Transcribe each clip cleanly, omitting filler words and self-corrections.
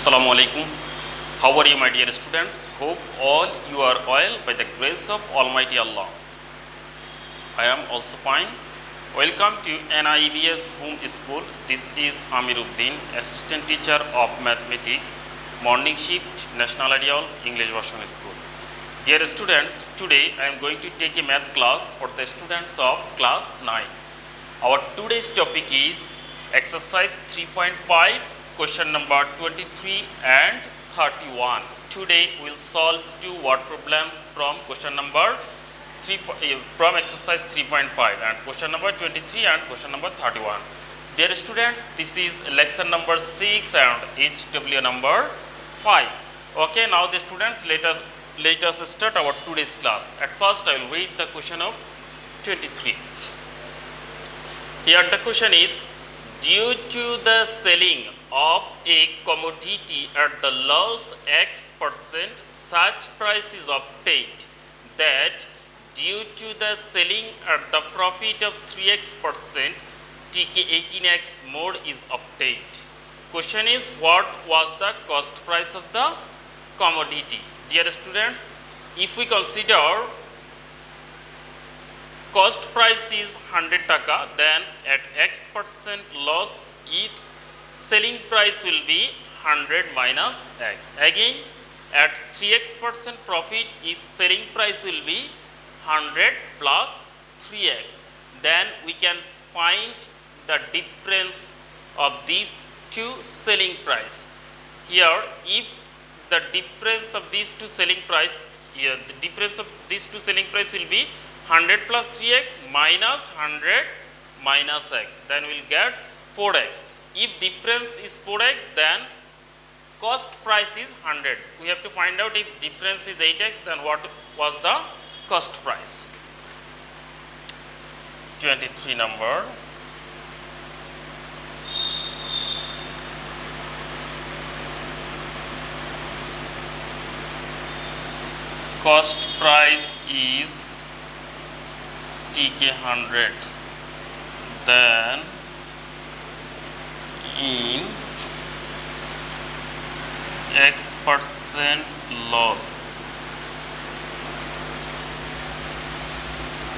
Assalamu alaikum. How are you, my dear students? Hope all you are well by the grace of Almighty Allah. I am also fine. Welcome to NIBS Home School. This is Amir Uddin, Assistant Teacher of Mathematics, Morning Shift, National Ideal, English Version School. Dear students, today I am going to take a math class for the students of class 9. Our today's topic is exercise 3.5, question number 23 and 31. Today we will solve two word problems from question number from exercise 3.5 and question number 23 and question number 31. Dear students, this is lesson number 6 and HW number 5. Okay, now the students, let us start our today's class. At first I will read the question of 23. Here the question is, due to the selling of a commodity at the loss X%, such price is obtained that due to the selling at the profit of 3x%, TK 18x more is obtained. Question is, what was the cost price of the commodity? Dear students, if we consider cost price is 100 taka, then at X% loss its selling price will be 100 minus X. Again, at 3x% profit its selling price will be 100 plus 3x. Then we can find the difference of these two selling price. Here, if the difference of these two selling price, the difference of these two selling price will be 100 plus 3x minus 100 minus x, then we will get 4x. If difference is 4x, then cost price is 100. We have to find out if difference is 8x, then what was the cost price. 23 number. Cost price is TK 100, then in X% loss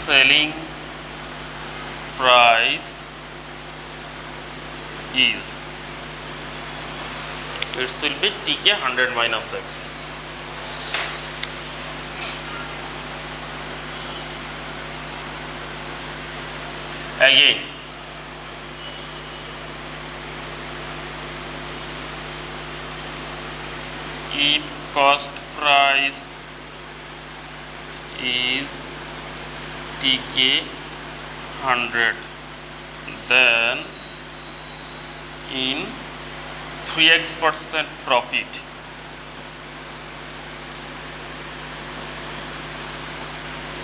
selling price is, it will be TK 100 minus X. Again, if cost price is TK 100, then in 3x% profit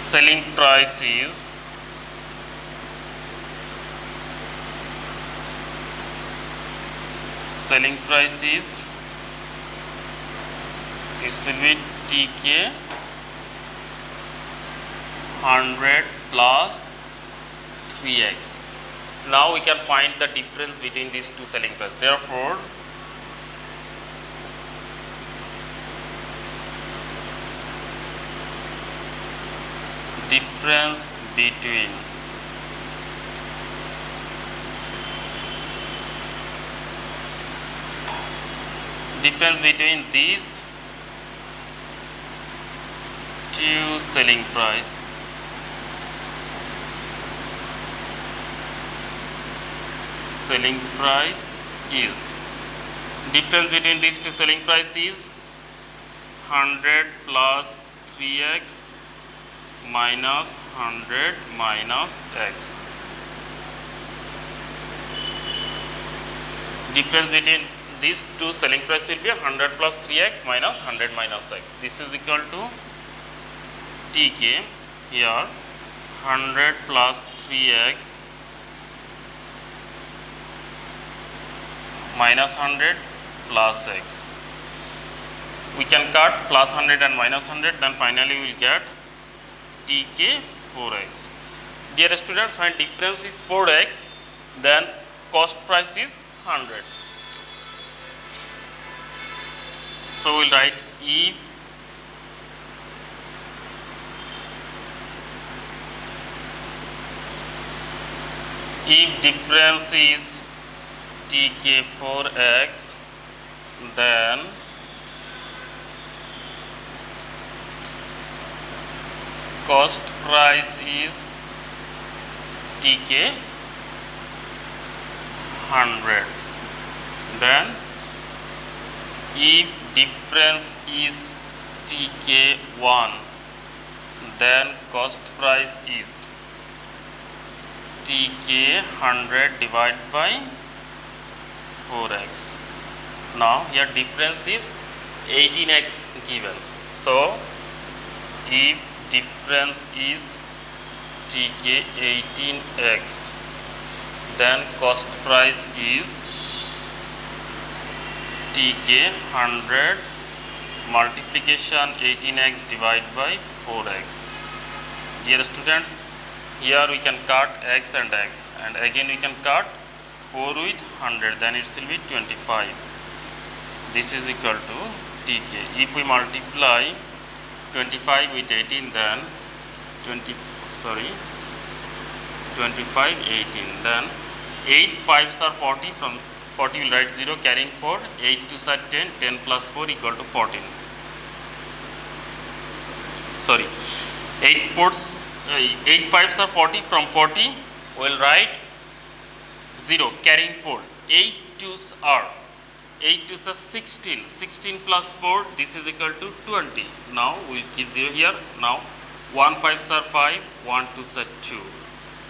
selling price is it will be TK 100 plus 3x. Now we can find the difference between these two selling price. Therefore, difference between these two selling price is, difference between these two selling price is 100 plus 3x minus 100 minus x. Difference between these two selling price will be 100 plus 3x minus 100 minus x. This is equal to TK, here 100 plus 3x minus 100 plus x. We can cut plus 100 and minus 100, then finally we will get TK 4x. Dear students, when difference is 4x, then cost price is 100. So we'll write if difference is tk for x, then cost price is tk 100. Then if difference is tk1, then cost price is tk 100 divided by 4x. Now here difference is 18x given. So if difference is tk 18x, then cost price is tk 100 multiplication 18x divided by 4x. Dear students, here we can cut x and x, and again we can cut 4 with 100, then it will be 25. This is equal to tk. If we multiply 25 with 18, then 25 18, then 8 5s are 40, from 40 will write 0, carrying 4, 8 2s are 10, 10 plus 4 equal to 14. 8 5s are 40, from 40 we will write 0, carrying 4, 8 2s are 16, 16 plus 4, this is equal to 20. Now we will keep 0 here. Now 1 5s are 5, 1 2s are 2.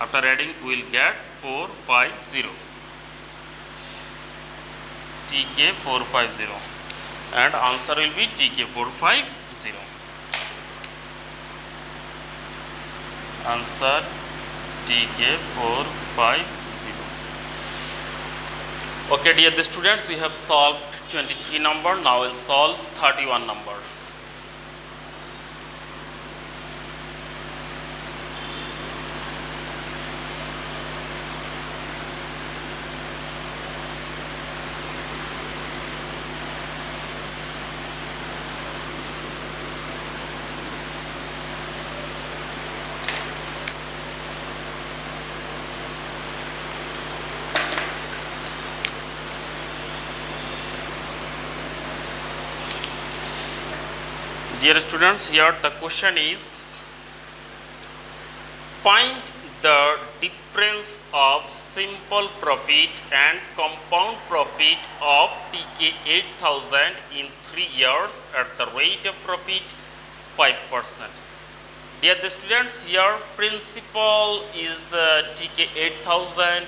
After adding we will get 4 5 0. tk 450, and answer will be tk 450. Answer tk 450. Okay, dear the students, we have solved 23 number. Now we'll solve 31 number. Dear students, here the question is, find the difference of simple profit and compound profit of tk 8000 in 3 years at the rate of profit 5%. Dear the students, here principal is tk 8000,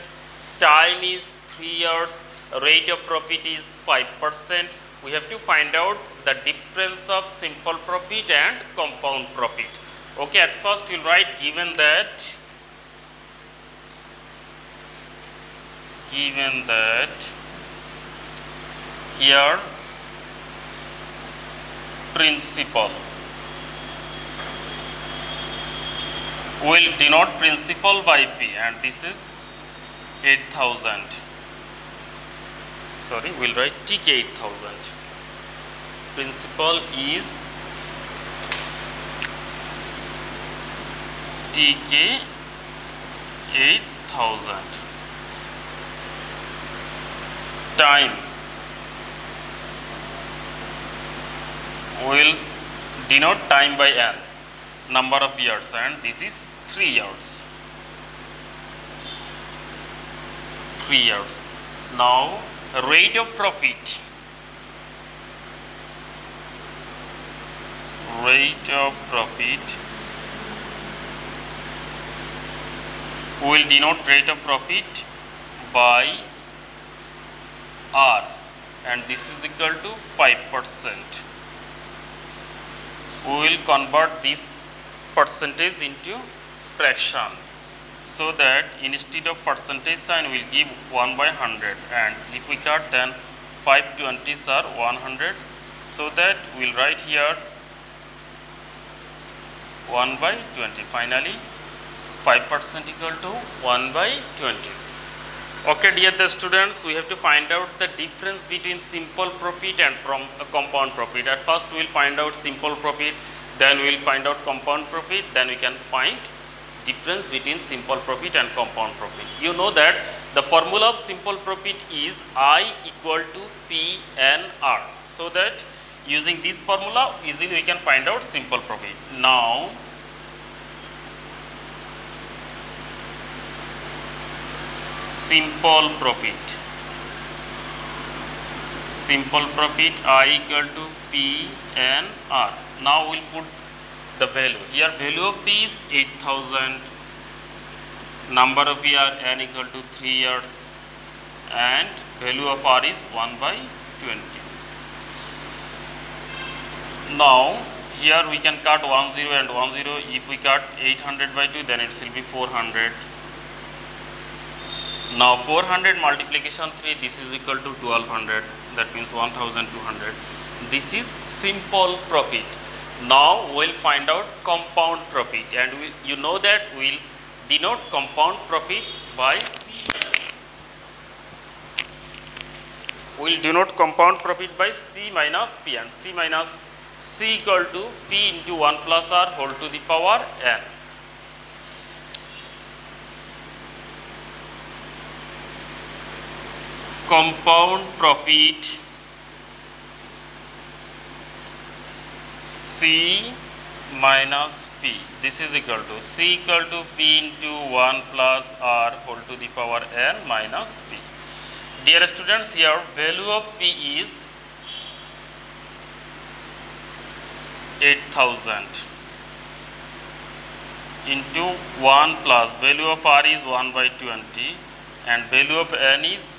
time is 3 years, rate of profit is 5%. We have to find out the difference of simple profit and compound profit. Okay, at first we will write given that here principal, we will denote principal by fee, and this is 8000. Sorry, we will write tk 8000. Principal is tk 8000. Time, we will denote time by n, number of years, and this is 3 years. 3 years. Now rate of profit, we will denote rate of profit by r, and this is equal to 5%. We will convert this percentage into fraction, so that instead of percentage sign we will give 1 by 100, and if we cut, then 5 20s are 100, so that we will write here 1 by 20. Finally 5% equal to 1 by 20. Okay, dear the students, we have to find out the difference between simple profit and from compound profit. At first, we will find out simple profit, then we will find out compound profit, then we can find difference between simple profit and compound profit. You know that the formula of simple profit is I equal to C N R. So that using this formula, easily we can find out simple profit. Now, simple profit I equal to P N R. Now we will put the value. Here value of P is 8000, number of year N equal to 3 years, and value of R is 1/20. Now here we can cut 10 and 10. If we cut 800/2, then it will be 400. Now 400 multiplication 3, this is equal to 1200, that means 1200. This is simple profit. Now we will find out compound profit, and you know that we will denote compound profit by C. We will denote compound profit by C minus P, and C minus C equal to P into 1 plus R whole to the power N. Compound profit C minus P, this is equal to C equal to P into 1 plus R whole to the power N minus P. Dear students, here value of P is 8000 into 1 plus value of R is 1/20, and value of N is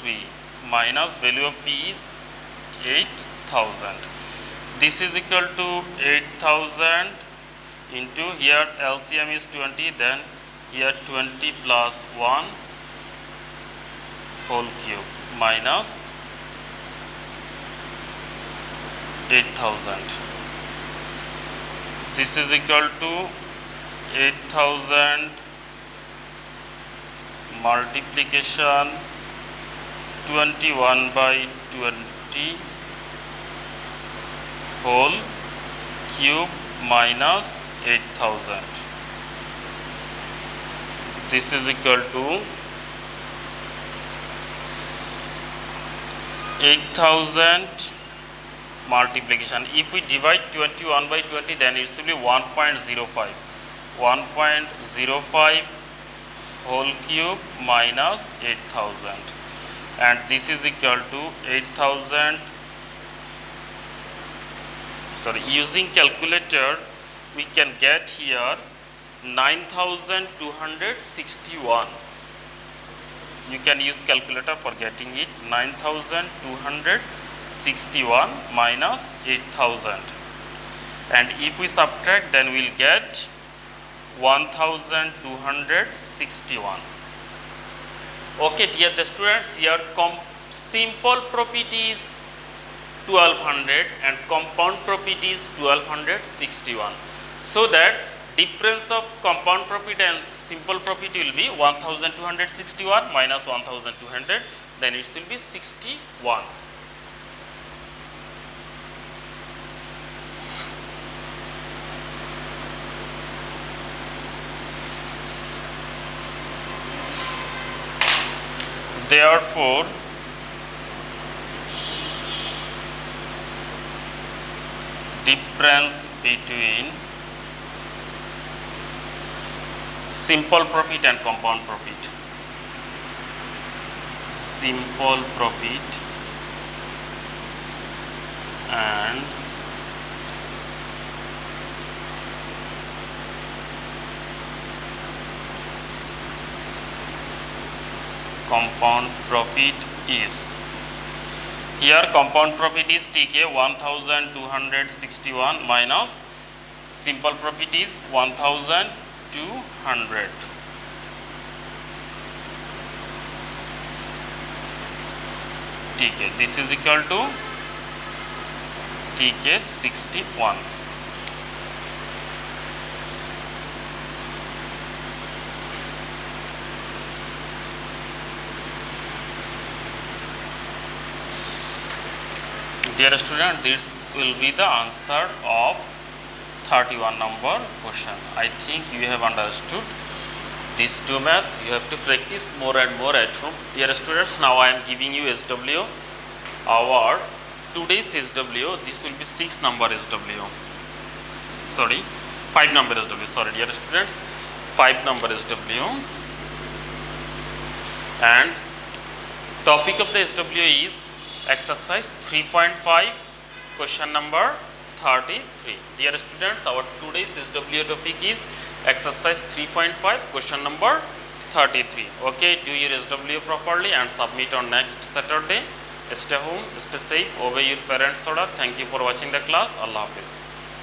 3 minus value of P is 8000. This is equal to 8000 into, here LCM is 20, then here 20 plus 1 whole cube minus 8000. This is equal to 8000 multiplication 21/20 whole cube minus 8000. This is equal to 8000 multiplication. If we divide 21/20, then it will be 1.05. 1.05 whole cube minus 8000. And this is equal to 8000. Sorry, using calculator we can get here 9261. You can use calculator for getting it. 9261 minus 8000, and if we subtract, then we will get 1261. Okay, dear the students, here simple profit is 1200 and compound profit is 1261. So that difference of compound profit and simple profit will be 1261 minus 1200, then it will be 61. Therefore, difference between simple profit and compound profit. Simple profit and compound profit is, here compound profit is TK 1261 minus simple profit is 1200. TK, this is equal to TK 61. Dear student, this will be the answer of 31 number question. I think you have understood these two math. You have to practice more and more at home. Dear students, now I am giving you SW. Our today's SW, this will be 6 number SW. Sorry, 5 number SW. Sorry, dear students, 5 number SW. And topic of the SW is exercise 3.5, question number 33. Dear students, our today's SW topic is exercise 3.5, question number 33. Okay, do your SW properly and submit on next Saturday. Stay home, stay safe, obey your parents' order. Thank you for watching the class. Allah Hafiz.